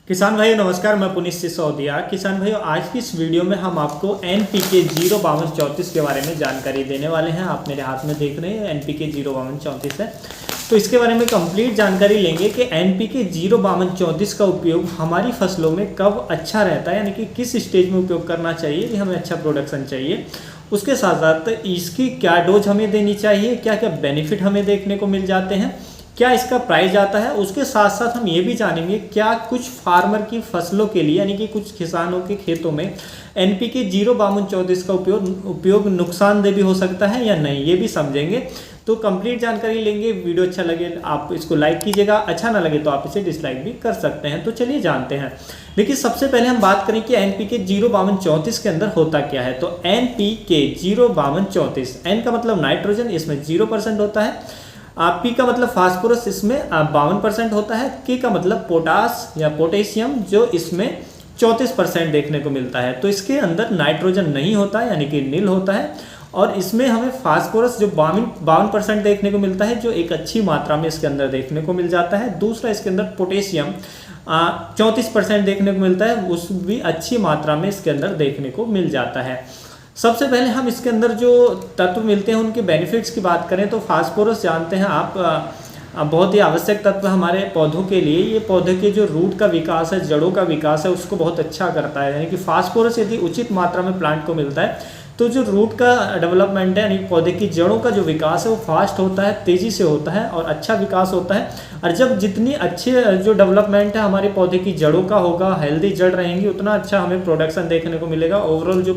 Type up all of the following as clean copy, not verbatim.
किसान भाइयों नमस्कार, मैं पुनीत सिसोदिया। किसान भाइयों, आज की इस वीडियो में हम आपको NPK 05234 के बारे में जानकारी देने वाले हैं। आप मेरे हाथ में देख रहे हैं NPK 05234 है, तो इसके बारे में कंप्लीट जानकारी लेंगे कि NPK 05234 का उपयोग हमारी फसलों में कब अच्छा रहता है, यानी कि किस स्टेज में उपयोग करना चाहिए कि हमें अच्छा प्रोडक्शन चाहिए। उसके साथ साथ इसकी क्या डोज हमें देनी चाहिए, क्या क्या बेनिफिट हमें देखने को मिल जाते हैं, क्या इसका प्राइस आता है। उसके साथ साथ हम ये भी जानेंगे क्या कुछ फार्मर की फसलों के लिए, यानी कि कुछ किसानों के खेतों में NPK 05234 का उपयोग नुकसानदेह भी हो सकता है या नहीं, ये भी समझेंगे। तो कंप्लीट जानकारी लेंगे। वीडियो अच्छा लगे आप इसको लाइक कीजिएगा, अच्छा ना लगे तो आप इसे डिसलाइक भी कर सकते हैं। तो चलिए जानते हैं। देखिए, सबसे पहले हम बात करें कि NPK 05234 के अंदर होता क्या है। तो NPK 05234, N का मतलब नाइट्रोजन, इसमें 0% होता है। P का मतलब फास्फोरस, इसमें 52% होता है। K का मतलब पोटास या पोटेशियम, जो इसमें 34% देखने को मिलता है। तो इसके अंदर नाइट्रोजन नहीं होता है, यानी कि नील होता है। और इसमें हमें फास्फोरस जो 52% देखने को मिलता है, जो एक अच्छी मात्रा में इसके अंदर देखने को मिल जाता है। दूसरा, इसके अंदर पोटेशियम 34% देखने को मिलता है, उस भी अच्छी मात्रा में इसके अंदर देखने को मिल जाता है। सबसे पहले हम इसके अंदर जो तत्व मिलते हैं उनके बेनिफिट्स की बात करें तो फास्फोरस जानते हैं आप, बहुत ही आवश्यक तत्व हमारे पौधों के लिए। ये पौधे के जो रूट का विकास है, जड़ों का विकास है, उसको बहुत अच्छा करता है। यानी कि फास्फोरस यदि उचित मात्रा में प्लांट को मिलता है तो जो रूट का डेवलपमेंट है, यानी पौधे की जड़ों का जो विकास है वो फास्ट होता है, तेज़ी से होता है और अच्छा विकास होता है। और जब जितनी अच्छे जो डेवलपमेंट है हमारे पौधे की जड़ों का होगा, हेल्दी जड़ रहेंगी, उतना अच्छा हमें प्रोडक्शन देखने को मिलेगा। ओवरऑल जो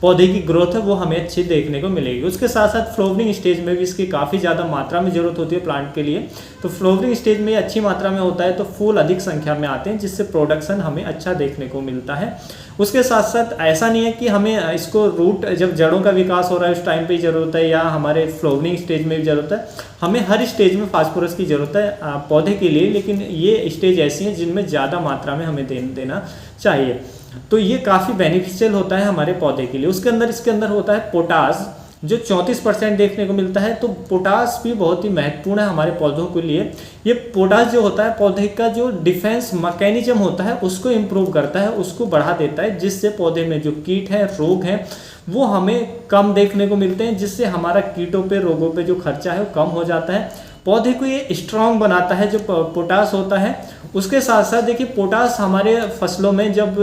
पौधे की ग्रोथ है वो हमें अच्छी देखने को मिलेगी। उसके साथ साथ फ्लावरिंग स्टेज में भी इसकी काफ़ी ज़्यादा मात्रा में ज़रूरत होती है प्लांट के लिए। तो फ्लावरिंग स्टेज में अच्छी मात्रा में होता है तो फूल अधिक संख्या में आते हैं, जिससे प्रोडक्शन हमें अच्छा देखने को मिलता है। उसके साथ साथ ऐसा नहीं है कि हमें इसको रूट जब जड़ों का विकास हो रहा है उस टाइम पे ही ज़रूरत है, या हमारे फ्लावरिंग स्टेज में भी ज़रूरत है। हमें हर स्टेज में फास्फोरस की ज़रूरत है पौधे के लिए, लेकिन ये स्टेज ऐसी हैं जिनमें ज़्यादा मात्रा में हमें देना चाहिए। तो ये काफ़ी बेनिफिशियल होता है हमारे पौधे के लिए। उसके अंदर इसके अंदर होता है पोटास, जो 34% देखने को मिलता है। तो पोटास भी बहुत ही महत्वपूर्ण है हमारे पौधों के लिए। ये पोटास जो होता है पौधे का जो डिफेंस मैकेनिज्म होता है उसको इम्प्रूव करता है, उसको बढ़ा देता है, जिससे पौधे में जो कीट हैं, रोग हैं, वो हमें कम देखने को मिलते हैं, जिससे हमारा कीटों पे, रोगों पे जो खर्चा है वो कम हो जाता है। पौधे को ये स्ट्रांग बनाता है जो पोटास होता है। उसके साथ साथ देखिए, पोटास हमारे फसलों में जब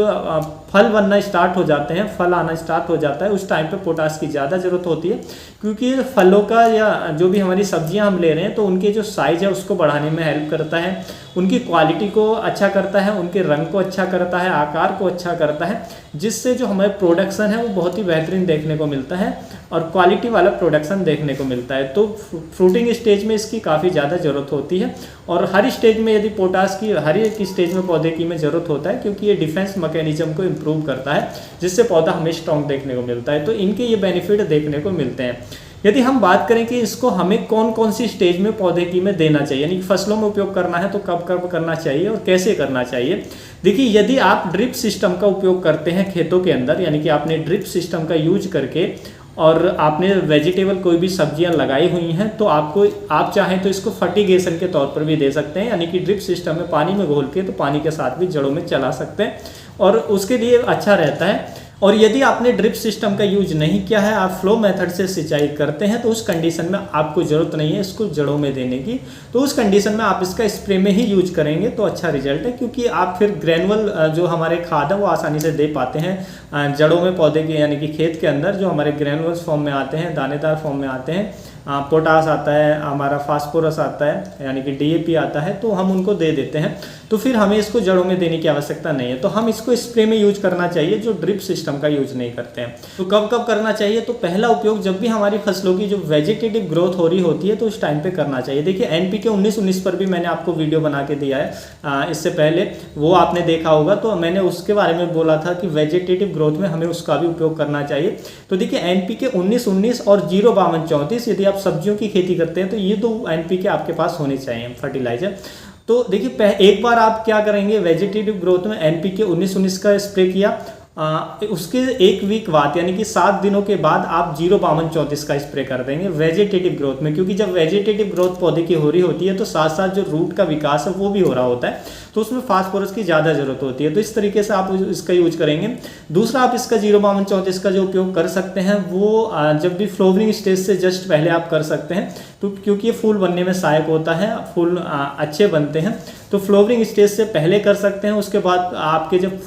फल बनना स्टार्ट हो जाते हैं, फल आना स्टार्ट हो जाता है, उस टाइम पे पोटास की ज़्यादा ज़रूरत होती है, क्योंकि फलों का या जो भी हमारी सब्जियां हम ले रहे हैं तो उनके जो साइज़ है उसको बढ़ाने में हेल्प करता है, उनकी क्वालिटी को अच्छा करता है, उनके रंग को अच्छा करता है, आकार को अच्छा करता है, जिससे जो हमारे प्रोडक्शन है वो बहुत ही बेहतरीन देखने को मिलता है और क्वालिटी वाला प्रोडक्शन देखने को मिलता है। तो फ्रूटिंग स्टेज में इसकी काफ़ी ज़्यादा ज़रूरत होती है, और हर स्टेज में यदि पोटास की हर एक स्टेज में पौधे की में ज़रूरत होता है, क्योंकि ये डिफेंस मैकेनिज्म को इम्प्रूव करता है, जिससे पौधा हमें स्ट्रॉन्ग देखने को मिलता है। तो इनके ये बेनिफिट देखने को मिलते हैं। यदि हम बात करें कि इसको हमें कौन कौन सी स्टेज में पौधे की में देना चाहिए, यानी कि फसलों में उपयोग करना है तो कब कब करना चाहिए और कैसे करना चाहिए। देखिए, यदि आप ड्रिप सिस्टम का उपयोग करते हैं खेतों के अंदर, यानी कि आपने ड्रिप सिस्टम का यूज करके और आपने वेजिटेबल कोई भी सब्जियां लगाई हुई हैं, तो आप चाहें तो इसको फर्टिगेशन के तौर पर भी दे सकते हैं, यानी कि ड्रिप सिस्टम में पानी में घोल के तो पानी के साथ भी जड़ों में चला सकते हैं और उसके लिए अच्छा रहता है। और यदि आपने ड्रिप सिस्टम का यूज नहीं किया है, आप फ्लो मेथड से सिंचाई करते हैं, तो उस कंडीशन में आपको ज़रूरत नहीं है इसको जड़ों में देने की। तो उस कंडीशन में आप इसका स्प्रे में ही यूज करेंगे तो अच्छा रिजल्ट है, क्योंकि आप फिर ग्रेनुअल जो हमारे खाद है वो आसानी से दे पाते हैं जड़ों में पौधे के, यानी कि खेत के अंदर जो हमारे ग्रेनुअल्स फॉर्म में आते हैं, दानेदार फॉर्म में आते हैं। पोटास आता है, हमारा फास्फोरस आता है, यानी कि DAP आता है, तो हम उनको दे देते हैं। तो फिर हमें इसको जड़ों में देने की आवश्यकता नहीं है, तो हम इसको स्प्रे में यूज करना चाहिए, जो ड्रिप सिस्टम का यूज नहीं करते हैं। तो कब कब करना चाहिए, तो पहला उपयोग जब भी हमारी फसलों की जो वेजिटेटिव ग्रोथ हो रही होती है तो उस टाइम पे करना चाहिए। देखिए, NPK 19-19 पर भी मैंने आपको वीडियो बना के दिया है, इससे पहले वो आपने देखा होगा, तो मैंने उसके बारे में बोला था कि वेजिटेटिव ग्रोथ में हमें उसका भी उपयोग करना चाहिए। तो देखिए, NPK 19-19 और 05234, यदि आप सब्जियों की खेती करते हैं तो ये दो NPK आपके पास होने चाहिए फर्टिलाइजर। तो देखिए, एक बार आप क्या करेंगे, वेजिटेटिव ग्रोथ में NPK 19-19 का स्प्रे किया, उसके एक वीक बाद यानी कि 7 दिनों के बाद आप 05234 का स्प्रे कर देंगे वेजिटेटिव ग्रोथ में, क्योंकि जब वेजिटेटिव ग्रोथ पौधे की हो रही होती है तो साथ साथ जो रूट का विकास है वो भी हो रहा होता है। तो उसमें फास्फोरस की ज़्यादा जरूरत होती है। तो इस तरीके से आप इसका यूज करेंगे। दूसरा, आप इसका 05234 का जो उपयोग कर सकते हैं वो जब भी फ्लावरिंग स्टेज से जस्ट पहले आप कर सकते हैं, तो क्योंकि ये फूल बनने में सहायक होता है, फूल अच्छे बनते हैं, तो फ्लावरिंग स्टेज से पहले कर सकते हैं। उसके बाद आपके जब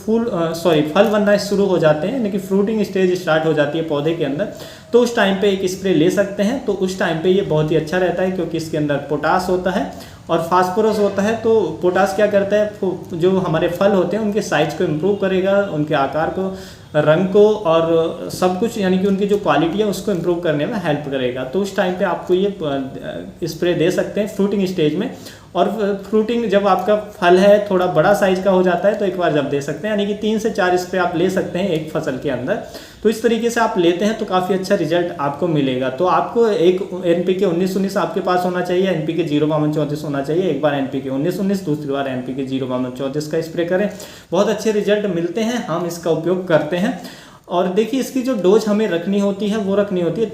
फल बनना शुरू हो जाते हैं, यानी कि फ्रूटिंग स्टेज स्टार्ट हो जाती है पौधे के अंदर, तो उस टाइम पे एक स्प्रे ले सकते हैं। तो उस टाइम पे ये बहुत ही अच्छा रहता है, क्योंकि इसके अंदर पोटास होता है और फास्फोरस होता है। तो पोटास क्या करता है, जो हमारे फल होते हैं उनके साइज को इम्प्रूव करेगा, उनके आकार को, रंग को और सब कुछ, यानी कि उनकी जो क्वालिटी है उसको इम्प्रूव करने में हेल्प करेगा। तो उस टाइम पे आपको ये स्प्रे दे सकते हैं फ्रूटिंग स्टेज में। और फ्रूटिंग जब आपका फल है थोड़ा बड़ा साइज का हो जाता है तो एक बार जब दे सकते हैं, यानी कि 3 से 4 स्प्रे आप ले सकते हैं एक फसल के अंदर। तो इस तरीके से आप लेते हैं तो काफ़ी अच्छा रिजल्ट आपको मिलेगा। तो आपको एक NPK 19-19 आपके पास होना चाहिए, NPK 05234 होना चाहिए। एक बार NPK 19-19, दूसरी बार NPK 05234 का स्प्रे करें, बहुत अच्छे रिजल्ट मिलते हैं, हम इसका उपयोग करते हैं। और देखिए इसकी जो डोज हमें रखनी होती है वो रखनी होती है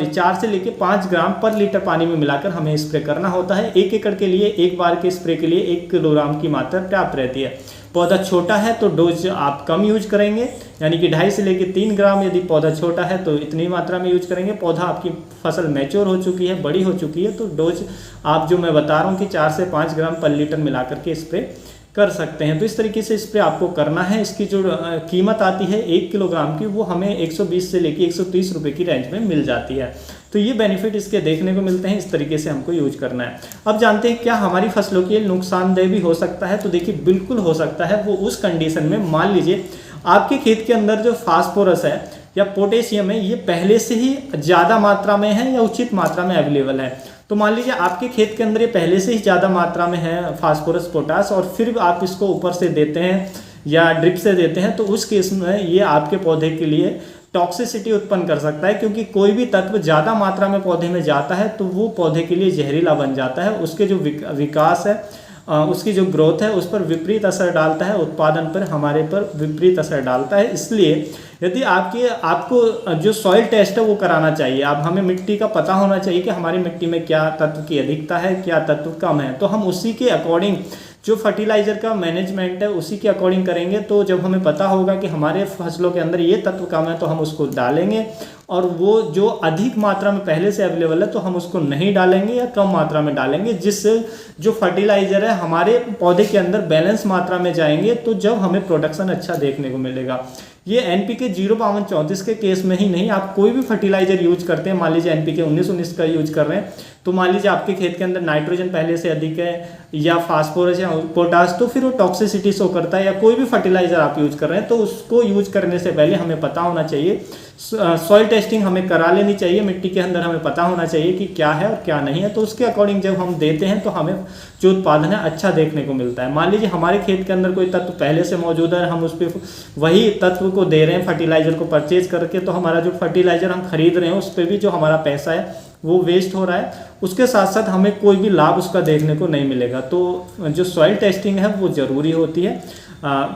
4 से लेके 5 ग्राम पर लीटर पानी में मिलाकर हमें स्प्रे करना होता है। 1 एकड़ के लिए एक बार के स्प्रे के लिए 1 किलोग्राम की मात्रा पर्याप्त रहती है। पौधा छोटा है तो डोज आप कम यूज करेंगे, यानी कि 2.5 से लेके 3 ग्राम। यदि पौधा छोटा है तो इतनी मात्रा में यूज करेंगे। पौधा आपकी फसल मैच्योर हो चुकी है, बड़ी हो चुकी है, तो डोज आप जो मैं बता रहा हूँ कि 4 से 5 ग्राम पर लीटर मिला करके स्प्रे कर सकते हैं। तो इस तरीके से स्प्रे आपको करना है। इसकी जो कीमत आती है 1 किलोग्राम की, वो हमें 120 से लेके 130 रुपये की रेंज में मिल जाती है। तो ये बेनिफिट इसके देखने को मिलते हैं। इस तरीके से हमको यूज करना है। अब जानते हैं क्या हमारी फसलों के लिए नुकसानदेह भी हो सकता है। तो देखिए बिल्कुल हो सकता है। वो उस कंडीशन में, मान लीजिए आपके खेत के अंदर जो फास्फोरस है या पोटेशियम है, ये पहले से ही ज़्यादा मात्रा में है या उचित मात्रा में अवेलेबल है। तो मान लीजिए आपके खेत के अंदर ये पहले से ही ज़्यादा मात्रा में है फास्फोरस, पोटास, और फिर आप इसको ऊपर से देते हैं या ड्रिप से देते हैं, तो उस केस में ये आपके पौधे के लिए टॉक्सिसिटी उत्पन्न कर सकता है। क्योंकि कोई भी तत्व ज़्यादा मात्रा में पौधे में जाता है तो वो पौधे के लिए जहरीला बन जाता है। उसके जो विकास है, उसकी जो ग्रोथ है, उस पर विपरीत असर डालता है, उत्पादन पर, हमारे पर विपरीत असर डालता है। इसलिए यदि आपको जो सॉइल टेस्ट है वो कराना चाहिए। अब हमें मिट्टी का पता होना चाहिए कि हमारी मिट्टी में क्या तत्व की अधिकता है, क्या तत्व कम है। तो हम उसी के अकॉर्डिंग जो फर्टिलाइजर का मैनेजमेंट है उसी के अकॉर्डिंग करेंगे। तो जब हमें पता होगा कि हमारे फसलों के अंदर ये तत्व कम है तो हम उसको डालेंगे, और वो जो अधिक मात्रा में पहले से अवेलेबल है तो हम उसको नहीं डालेंगे या कम मात्रा में डालेंगे, जिससे जो फर्टिलाइजर है हमारे पौधे के अंदर बैलेंस मात्रा में जाएंगे। तो जब हमें प्रोडक्शन अच्छा देखने को मिलेगा। ये NPK 05234 के केस में ही नहीं, आप कोई भी फर्टिलाइजर यूज करते हैं, मान लीजिए NPK 19-19 का यूज कर रहे हैं, तो मान लीजिए आपके खेत के अंदर नाइट्रोजन पहले से अधिक है या फास्फोरस या पोटास, तो फिर वो टॉक्सिसिटी शो करता है। या कोई भी फर्टिलाइजर आप यूज कर रहे हैं तो उसको यूज करने से पहले हमें पता होना चाहिए, सॉइल टेस्टिंग हमें करा लेनी चाहिए। मिट्टी के अंदर हमें पता होना चाहिए कि क्या है और क्या नहीं है। तो उसके अकॉर्डिंग जब हम देते हैं तो हमें जो उत्पादन है अच्छा देखने को मिलता है। मान लीजिए हमारे खेत के अंदर कोई तत्व पहले से मौजूद है, हम उस पर वही तत्व को दे रहे हैं फर्टिलाइजर को परचेज करके, तो हमारा जो फर्टिलाइजर हम खरीद रहे हैं उस पर भी जो हमारा पैसा है वो वेस्ट हो रहा है। उसके साथ साथ हमें कोई भी लाभ उसका देखने को नहीं मिलेगा। तो जो सॉइल टेस्टिंग है वो ज़रूरी होती है।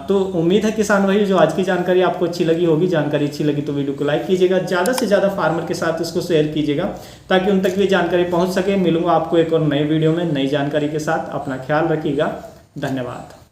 तो उम्मीद है किसान भाई जो आज की जानकारी आपको अच्छी लगी होगी। जानकारी अच्छी लगी तो वीडियो को लाइक कीजिएगा, ज़्यादा से ज़्यादा फार्मर के साथ इसको शेयर कीजिएगा ताकि उन तक भी जानकारी पहुंच सके। मिलूंगा आपको एक और नई वीडियो में नई जानकारी के साथ। अपना ख्याल रखिएगा। धन्यवाद।